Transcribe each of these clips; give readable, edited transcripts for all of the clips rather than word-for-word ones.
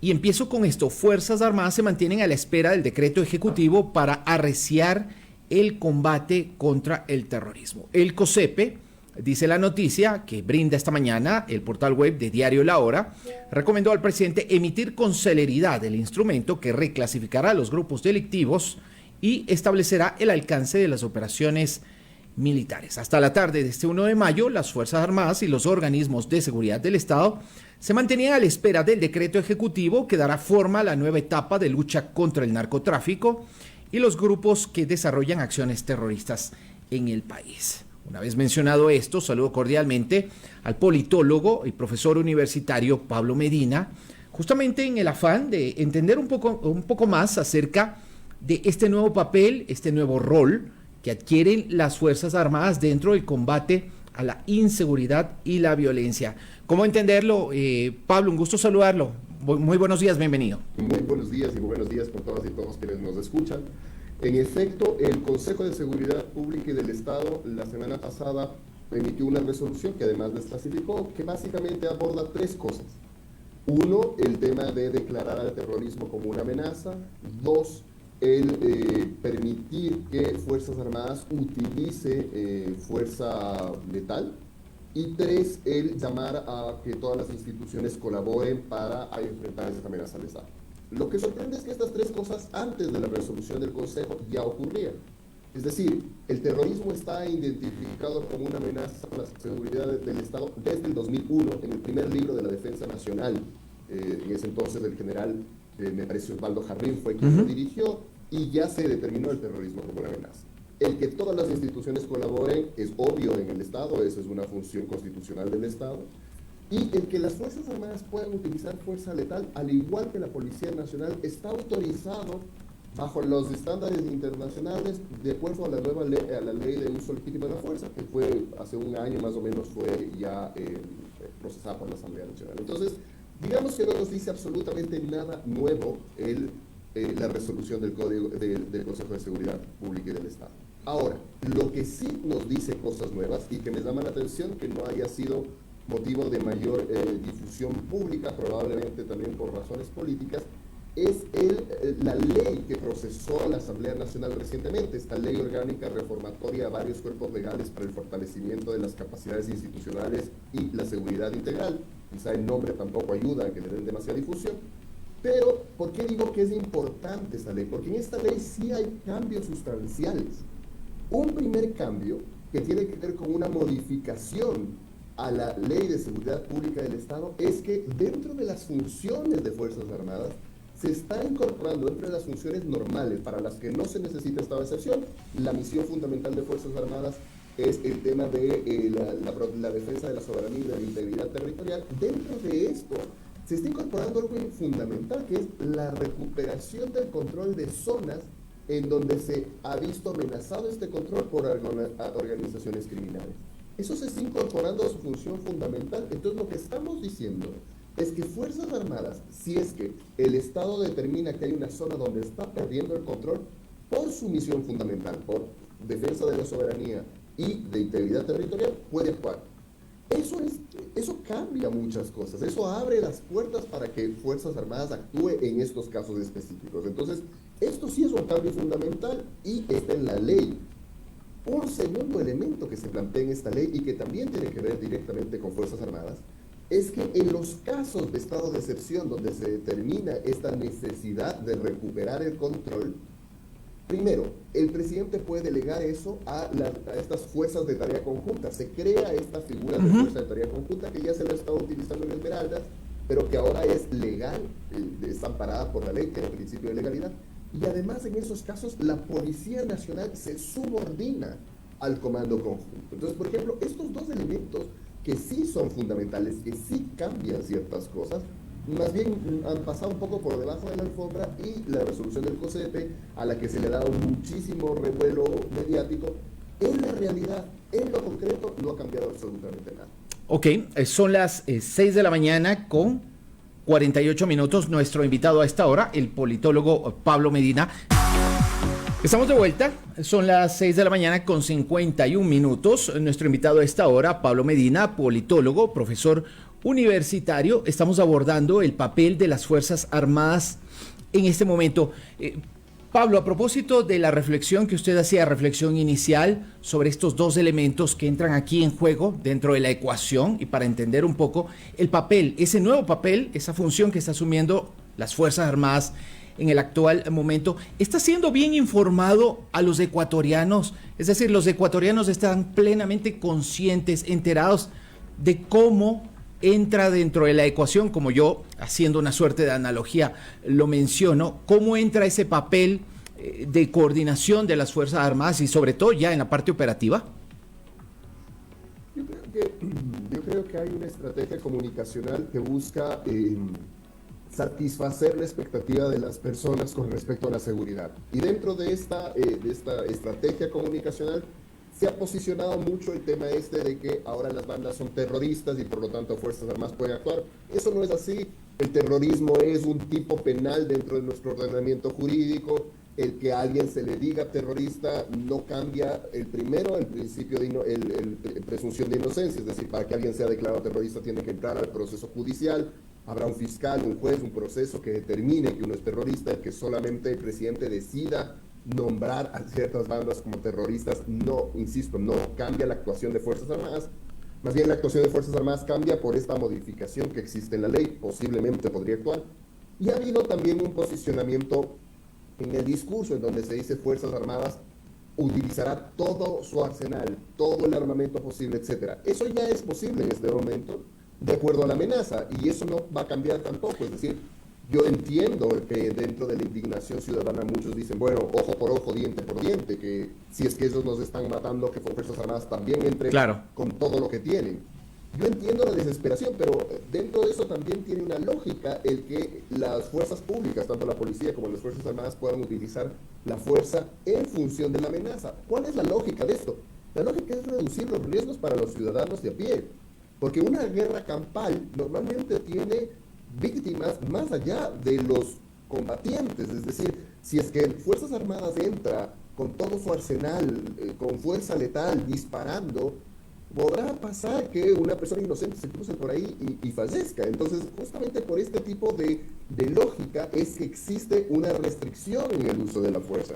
Y empiezo con esto. Fuerzas Armadas se mantienen a la espera del decreto ejecutivo para arreciar el combate contra el terrorismo. El COSEPE, dice la noticia que brinda esta mañana el portal web de Diario La Hora, recomendó al presidente emitir con celeridad el instrumento que reclasificará a los grupos delictivos y establecerá el alcance de las operaciones militares. Hasta la tarde de este 1 de mayo, las Fuerzas Armadas y los organismos de seguridad del Estado se mantenían a la espera del decreto ejecutivo que dará forma a la nueva etapa de lucha contra el narcotráfico y los grupos que desarrollan acciones terroristas en el país. Una vez mencionado esto, saludo cordialmente al politólogo y profesor universitario Pablo Medina, justamente en el afán de entender un poco más acerca de este nuevo papel, este nuevo rol que adquieren las Fuerzas Armadas dentro del combate a la inseguridad y la violencia. ¿Cómo entenderlo? Pablo, un gusto saludarlo. Muy buenos días, bienvenido. Muy buenos días y buenos días con todas y todos quienes nos escuchan. En efecto, el Consejo de Seguridad Pública y del Estado la semana pasada emitió una resolución que además desclasificó, que básicamente aborda tres cosas. Uno, el tema de declarar al terrorismo como una amenaza. Dos, el permitir que Fuerzas Armadas utilice fuerza letal. Y tres, el llamar a que todas las instituciones colaboren para enfrentar esta amenaza al Estado. Lo que sorprende es que estas tres cosas antes de la resolución del Consejo ya ocurrían. Es decir, el terrorismo está identificado como una amenaza a la seguridad del Estado desde el 2001, en el primer libro de la Defensa Nacional. En ese entonces el general, me parece Osvaldo Jarrín, fue quien lo dirigió, y ya se determinó el terrorismo como una amenaza. El que todas las instituciones colaboren es obvio en el Estado, esa es una función constitucional del Estado. Y el que las Fuerzas Armadas puedan utilizar fuerza letal, al igual que la Policía Nacional, está autorizado bajo los estándares internacionales de acuerdo a la nueva ley, a la ley de uso legítimo de la fuerza, que fue hace un año más o menos, fue ya procesada por la Asamblea Nacional. Entonces, digamos que no nos dice absolutamente nada nuevo la resolución del Consejo de Seguridad Pública y del Estado. Ahora, lo que sí nos dice cosas nuevas y que me llama la atención que no haya sido motivo de mayor difusión pública, probablemente también por razones políticas, es la ley que procesó la Asamblea Nacional recientemente, esta ley orgánica reformatoria a varios cuerpos legales para el fortalecimiento de las capacidades institucionales y la seguridad integral. Quizá el nombre tampoco ayuda a que le den demasiada difusión. Pero, ¿por qué digo que es importante esta ley? Porque en esta ley sí hay cambios sustanciales. Un primer cambio que tiene que ver con una modificación a la Ley de Seguridad Pública del Estado es que dentro de las funciones de Fuerzas Armadas se está incorporando dentro de las funciones normales para las que no se necesita esta excepción. La misión fundamental de Fuerzas Armadas es el tema de la defensa de la soberanía y de la integridad territorial. Dentro de esto se está incorporando algo fundamental, que es la recuperación del control de zonas en donde se ha visto amenazado este control por organizaciones criminales. Eso se está incorporando a su función fundamental. Entonces, lo que estamos diciendo es que Fuerzas Armadas, si es que el Estado determina que hay una zona donde está perdiendo el control, por su misión fundamental, por defensa de la soberanía y de integridad territorial, puede actuar. Eso cambia muchas cosas, eso abre las puertas para que Fuerzas Armadas actúe en estos casos específicos. Entonces, esto sí es un cambio fundamental y está en la ley. Un segundo elemento que se plantea en esta ley y que también tiene que ver directamente con Fuerzas Armadas es que en los casos de estado de excepción donde se determina esta necesidad de recuperar el control, primero, el presidente puede delegar eso a estas fuerzas de tarea conjunta. Se crea esta figura de fuerza de tarea conjunta que ya se la está utilizando en Esmeraldas, pero que ahora es legal, está amparada por la ley, que es el principio de legalidad. Y además, en esos casos, la Policía Nacional se subordina al comando conjunto. Entonces, por ejemplo, estos dos elementos que sí son fundamentales, que sí cambian ciertas cosas, más bien han pasado un poco por debajo de la alfombra, y la resolución del COSEPE, a la que se le ha dado muchísimo revuelo mediático, en la realidad, en lo concreto, no ha cambiado absolutamente nada. Ok, son las 6 de la mañana con 48 minutos. Nuestro invitado a esta hora, el politólogo Pablo Medina. Estamos de vuelta, son las 6 de la mañana con 51 minutos. Nuestro invitado a esta hora, Pablo Medina, politólogo, profesor universitario estamos abordando el papel de las Fuerzas Armadas en este momento. Pablo, a propósito de la reflexión que usted hacía, reflexión inicial sobre estos dos elementos que entran aquí en juego dentro de la ecuación, y para entender un poco el papel, ese nuevo papel, esa función que está asumiendo las Fuerzas Armadas en el actual momento, ¿está siendo bien informado a los ecuatorianos? Es decir, los ecuatorianos están plenamente conscientes, enterados de cómo entra dentro de la ecuación, como yo, haciendo una suerte de analogía, lo menciono, cómo entra ese papel de coordinación de las Fuerzas Armadas y sobre todo ya en la parte operativa? Yo creo que hay una estrategia comunicacional que busca satisfacer la expectativa de las personas con respecto a la seguridad. Y dentro de esta estrategia comunicacional se ha posicionado mucho el tema de que ahora las bandas son terroristas y por lo tanto Fuerzas Armadas pueden actuar. Eso no es así. El terrorismo es un tipo penal dentro de nuestro ordenamiento jurídico. El que a alguien se le diga terrorista no cambia el principio de presunción de inocencia. Es decir, para que alguien sea declarado terrorista tiene que entrar al proceso judicial. Habrá un fiscal, un juez, un proceso que determine que uno es terrorista, el que solamente el presidente decida nombrar a ciertas bandas como terroristas, no, insisto, no cambia la actuación de Fuerzas Armadas, más bien la actuación de Fuerzas Armadas cambia por esta modificación que existe en la ley, posiblemente podría actuar, y ha habido también un posicionamiento en el discurso en donde se dice Fuerzas Armadas utilizará todo su arsenal, todo el armamento posible, etcétera. Eso ya es posible en este momento, de acuerdo a la amenaza, y eso no va a cambiar tampoco, es decir, yo entiendo que dentro de la indignación ciudadana muchos dicen, bueno, ojo por ojo, diente por diente, que si es que ellos nos están matando, que Fuerzas Armadas también entren con todo lo que tienen. Yo entiendo la desesperación, pero dentro de eso también tiene una lógica el que las fuerzas públicas, tanto la policía como las Fuerzas Armadas, puedan utilizar la fuerza en función de la amenaza. ¿Cuál es la lógica de esto? La lógica es reducir los riesgos para los ciudadanos de a pie, porque una guerra campal normalmente tiene víctimas más allá de los combatientes, es decir, si es que Fuerzas Armadas entra con todo su arsenal, con fuerza letal, disparando, podrá pasar que una persona inocente se cruce por ahí y fallezca. Entonces, justamente por este tipo de lógica es que existe una restricción en el uso de la fuerza,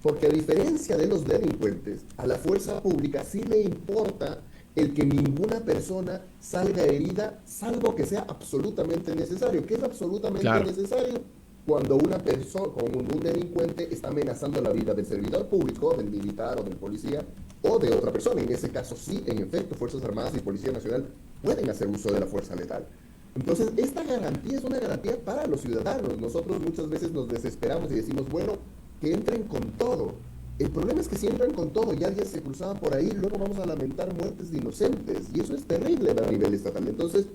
porque a diferencia de los delincuentes, a la fuerza pública sí le importa el que ninguna persona salga herida, salvo que sea absolutamente necesario. ¿Qué es absolutamente necesario? Cuando una persona, como un delincuente, está amenazando la vida del servidor público, del militar o del policía, o de otra persona. En ese caso, sí, en efecto, Fuerzas Armadas y Policía Nacional pueden hacer uso de la fuerza letal. Entonces, esta garantía es una garantía para los ciudadanos. Nosotros muchas veces nos desesperamos y decimos, bueno, que entren con todo. El problema es que si entran con todo y alguien se cruzaba por ahí, luego vamos a lamentar muertes de inocentes. Y eso es terrible a nivel estatal. Entonces,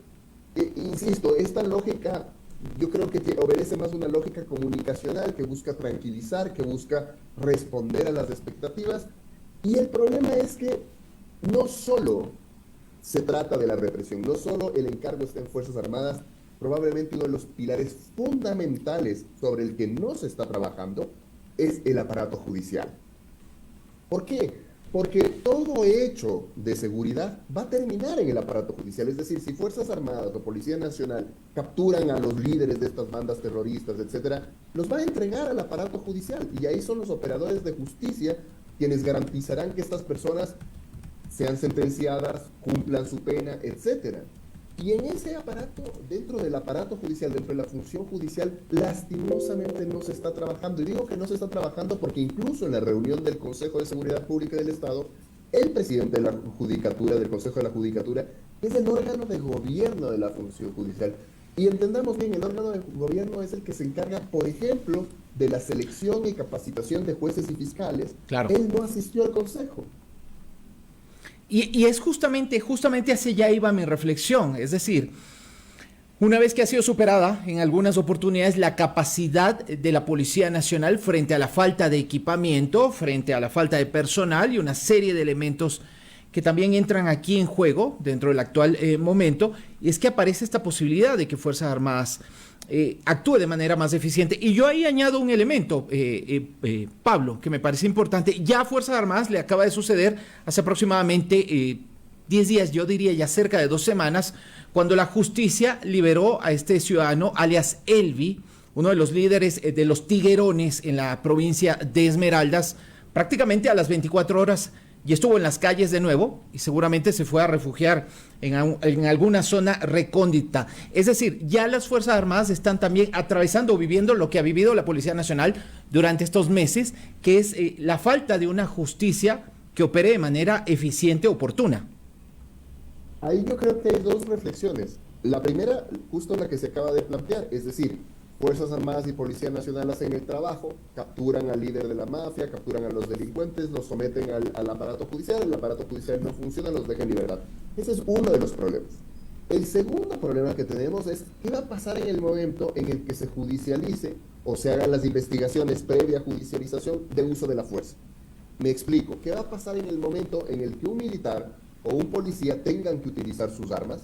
insisto, esta lógica, yo creo que obedece más una lógica comunicacional que busca tranquilizar, que busca responder a las expectativas. Y el problema es que no solo se trata de la represión, no solo el encargo está en Fuerzas Armadas, probablemente uno de los pilares fundamentales sobre el que no se está trabajando es el aparato judicial. ¿Por qué? Porque todo hecho de seguridad va a terminar en el aparato judicial. Es decir, si Fuerzas Armadas o Policía Nacional capturan a los líderes de estas bandas terroristas, etcétera, los va a entregar al aparato judicial. Y ahí son los operadores de justicia quienes garantizarán que estas personas sean sentenciadas, cumplan su pena, etcétera. Y en ese aparato, dentro del aparato judicial, dentro de la función judicial, lastimosamente no se está trabajando. Y digo que no se está trabajando porque incluso en la reunión del Consejo de Seguridad Pública del Estado, el presidente de la Judicatura, del Consejo de la Judicatura, es el órgano de gobierno de la función judicial. Y entendamos bien, el órgano de gobierno es el que se encarga, por ejemplo, de la selección y capacitación de jueces y fiscales. Claro. Él no asistió al Consejo. Y es justamente hacia allá iba mi reflexión, es decir, una vez que ha sido superada en algunas oportunidades la capacidad de la Policía Nacional frente a la falta de equipamiento, frente a la falta de personal y una serie de elementos que también entran aquí en juego dentro del actual momento, y es que aparece esta posibilidad de que Fuerzas Armadas actúe de manera más eficiente. Y yo ahí añado un elemento, Pablo, que me parece importante. Ya a Fuerzas Armadas le acaba de suceder hace aproximadamente 10 días, yo diría ya cerca de 2 semanas, cuando la justicia liberó a este ciudadano, alias Elvi, uno de los líderes de los tiguerones en la provincia de Esmeraldas, prácticamente a las 24 horas, y estuvo en las calles de nuevo y seguramente se fue a refugiar en alguna zona recóndita. Es decir, ya las Fuerzas Armadas están también atravesando o viviendo lo que ha vivido la Policía Nacional durante estos meses, que es la falta de una justicia que opere de manera eficiente, oportuna. Ahí yo creo que hay dos reflexiones. La primera, justo la que se acaba de plantear, es decir, Fuerzas Armadas y Policía Nacional hacen el trabajo, capturan al líder de la mafia, capturan a los delincuentes, los someten al aparato judicial, el aparato judicial no funciona, los deja en libertad. Ese es uno de los problemas. El segundo problema que tenemos es qué va a pasar en el momento en el que se judicialice o se hagan las investigaciones previa judicialización de uso de la fuerza. Me explico, ¿qué va a pasar en el momento en el que un militar o un policía tengan que utilizar sus armas,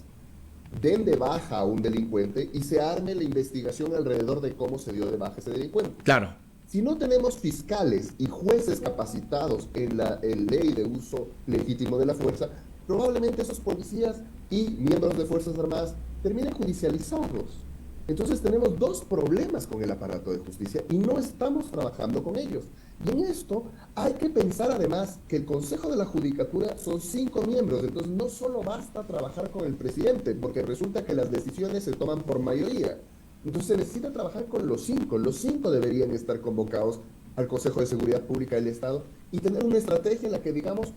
den de baja a un delincuente y se arme la investigación alrededor de cómo se dio de baja ese delincuente? Claro. Si no tenemos fiscales y jueces capacitados en la ley de uso legítimo de la fuerza, probablemente esos policías y miembros de Fuerzas Armadas terminen judicializados. Entonces tenemos dos problemas con el aparato de justicia y no estamos trabajando con ellos. Y en esto hay que pensar además que el Consejo de la Judicatura son 5 miembros, entonces no solo basta trabajar con el presidente, porque resulta que las decisiones se toman por mayoría. Entonces se necesita trabajar con los 5 deberían estar convocados al Consejo de Seguridad Pública del Estado y tener una estrategia en la que digamos,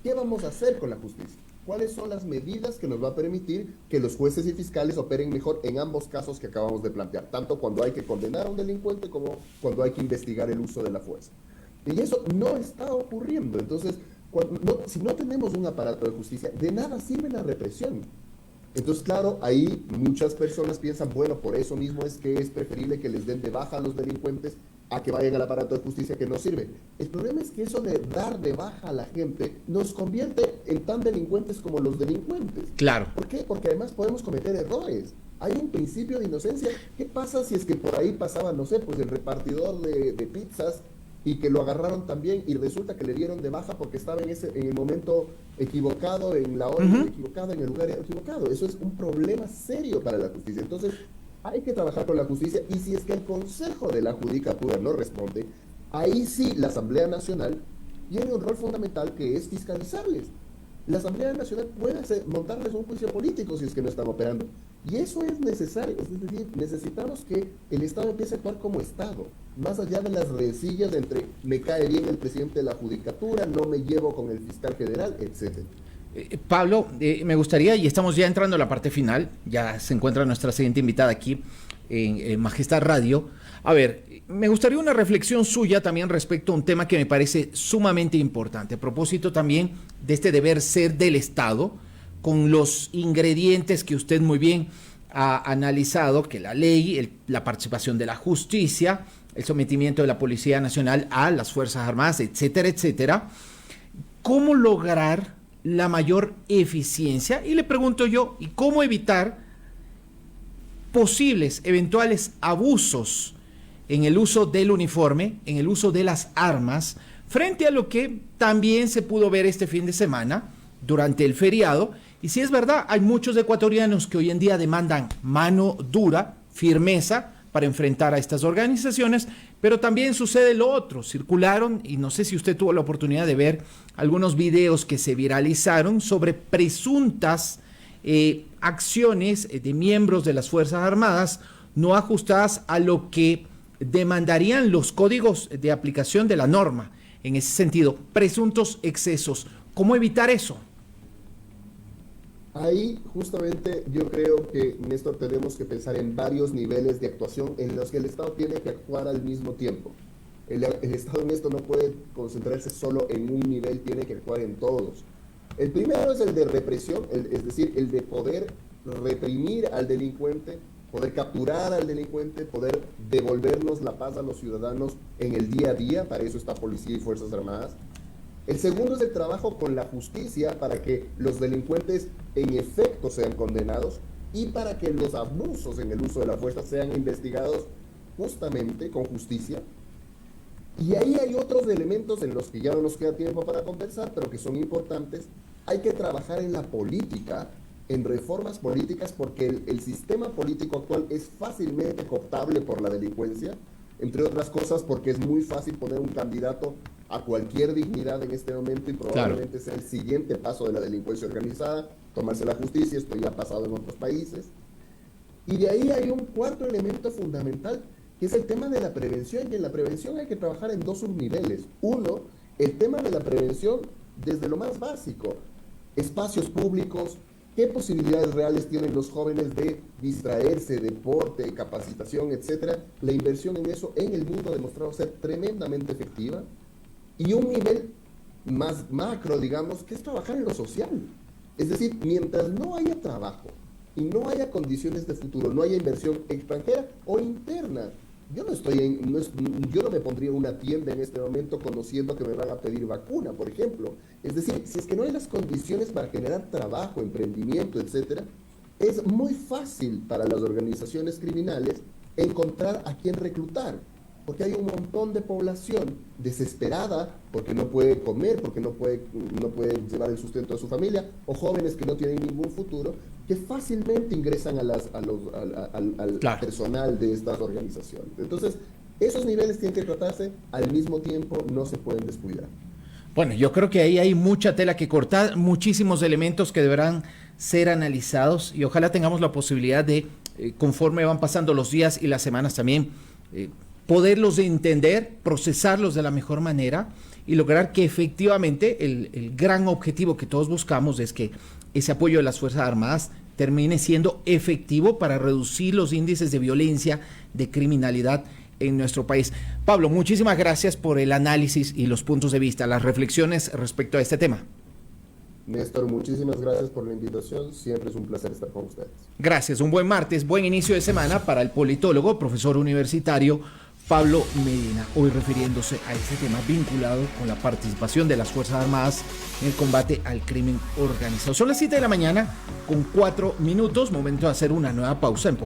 ¿qué vamos a hacer con la justicia? ¿Cuáles son las medidas que nos va a permitir que los jueces y fiscales operen mejor en ambos casos que acabamos de plantear, tanto cuando hay que condenar a un delincuente como cuando hay que investigar el uso de la fuerza? Y eso no está ocurriendo. Entonces, si no tenemos un aparato de justicia, de nada sirve la represión. Entonces, claro, ahí muchas personas piensan, bueno, por eso mismo es que es preferible que les den de baja a los delincuentes a que vayan al aparato de justicia, que no sirve. El problema es que eso de dar de baja a la gente nos convierte en tan delincuentes como los delincuentes. Claro. ¿Por qué? Porque además podemos cometer errores. Hay un principio de inocencia. ¿Qué pasa si es que por ahí pasaba, no sé, pues el repartidor de pizzas y que lo agarraron también y resulta que le dieron de baja porque estaba en el momento equivocado, en la hora equivocada, en el lugar equivocado? Eso es un problema serio para la justicia. Entonces, hay que trabajar con la justicia y si es que el Consejo de la Judicatura no responde, ahí sí la Asamblea Nacional tiene un rol fundamental que es fiscalizarles. La Asamblea Nacional puede montarles un juicio político si es que no están operando. Y eso es necesario, es decir, necesitamos que el Estado empiece a actuar como Estado, más allá de las rencillas entre me cae bien el presidente de la Judicatura, no me llevo con el fiscal general, etc. Pablo, me gustaría, y estamos ya entrando a la parte final, ya se encuentra nuestra siguiente invitada aquí en Majestad Radio. A ver, me gustaría una reflexión suya también respecto a un tema que me parece sumamente importante, a propósito también de este deber ser del Estado, con los ingredientes que usted muy bien ha analizado, que la ley, la participación de la justicia, el sometimiento de la Policía Nacional a las Fuerzas Armadas, etcétera, etcétera. ¿Cómo lograr la mayor eficiencia? Y le pregunto yo, ¿y cómo evitar posibles, eventuales abusos en el uso del uniforme, en el uso de las armas, frente a lo que también se pudo ver este fin de semana durante el feriado? Y si es verdad, hay muchos ecuatorianos que hoy en día demandan mano dura, firmeza para enfrentar a estas organizaciones, pero también sucede lo otro. Circularon, y no sé si usted tuvo la oportunidad de ver algunos videos que se viralizaron sobre presuntas acciones de miembros de las Fuerzas Armadas no ajustadas a lo que demandarían los códigos de aplicación de la norma. En ese sentido, presuntos excesos. ¿Cómo evitar eso? Ahí justamente yo creo que, Néstor, tenemos que pensar en varios niveles de actuación en los que el Estado tiene que actuar al mismo tiempo. El Estado en esto no puede concentrarse solo en un nivel, tiene que actuar en todos. El primero es el de represión, es decir, el de poder reprimir al delincuente, poder capturar al delincuente, poder devolvernos la paz a los ciudadanos en el día a día. Para eso está Policía y Fuerzas Armadas. El segundo es el trabajo con la justicia para que los delincuentes en efecto sean condenados y para que los abusos en el uso de la fuerza sean investigados justamente con justicia. Y ahí hay otros elementos en los que ya no nos queda tiempo para conversar, pero que son importantes, hay que trabajar en la política, en reformas políticas, porque el sistema político actual es fácilmente cooptable por la delincuencia, entre otras cosas porque es muy fácil poner un candidato a cualquier dignidad en este momento y probablemente sea el siguiente paso de la delincuencia organizada, tomarse la justicia. Esto ya ha pasado en otros países. Y de ahí hay un cuarto elemento fundamental, que es el tema de la prevención, y en la prevención hay que trabajar en dos subniveles. Uno, el tema de la prevención desde lo más básico, espacios públicos, qué posibilidades reales tienen los jóvenes de distraerse, deporte, capacitación, etcétera. La inversión en eso en el mundo ha demostrado ser tremendamente efectiva. Y un nivel más macro, digamos, que es trabajar en lo social. Es decir, mientras no haya trabajo y no haya condiciones de futuro, no haya inversión extranjera o interna, yo no me pondría una tienda en este momento conociendo que me van a pedir vacuna, por ejemplo. Es decir, si es que no hay las condiciones para generar trabajo, emprendimiento, etcétera, es muy fácil para las organizaciones criminales encontrar a quién reclutar, porque hay un montón de población desesperada porque no puede comer, porque no puede llevar el sustento de su familia, o jóvenes que no tienen ningún futuro, que fácilmente ingresan al personal de estas organizaciones. Entonces, esos niveles tienen que tratarse al mismo tiempo, no se pueden descuidar. Bueno, yo creo que ahí hay mucha tela que cortar, muchísimos elementos que deberán ser analizados, y ojalá tengamos la posibilidad de, conforme van pasando los días y las semanas también, poderlos entender, procesarlos de la mejor manera y lograr que efectivamente el gran objetivo que todos buscamos es que ese apoyo de las Fuerzas Armadas termine siendo efectivo para reducir los índices de violencia, de criminalidad en nuestro país. Pablo, muchísimas gracias por el análisis y los puntos de vista, las reflexiones respecto a este tema. Néstor, muchísimas gracias por la invitación. Siempre es un placer estar con ustedes. Gracias. Un buen martes, buen inicio de semana para el politólogo, profesor universitario Pablo Medina, hoy refiriéndose a este tema vinculado con la participación de las Fuerzas Armadas en el combate al crimen organizado. Son las 7 de la mañana con 4 minutos, momento de hacer una nueva pausa.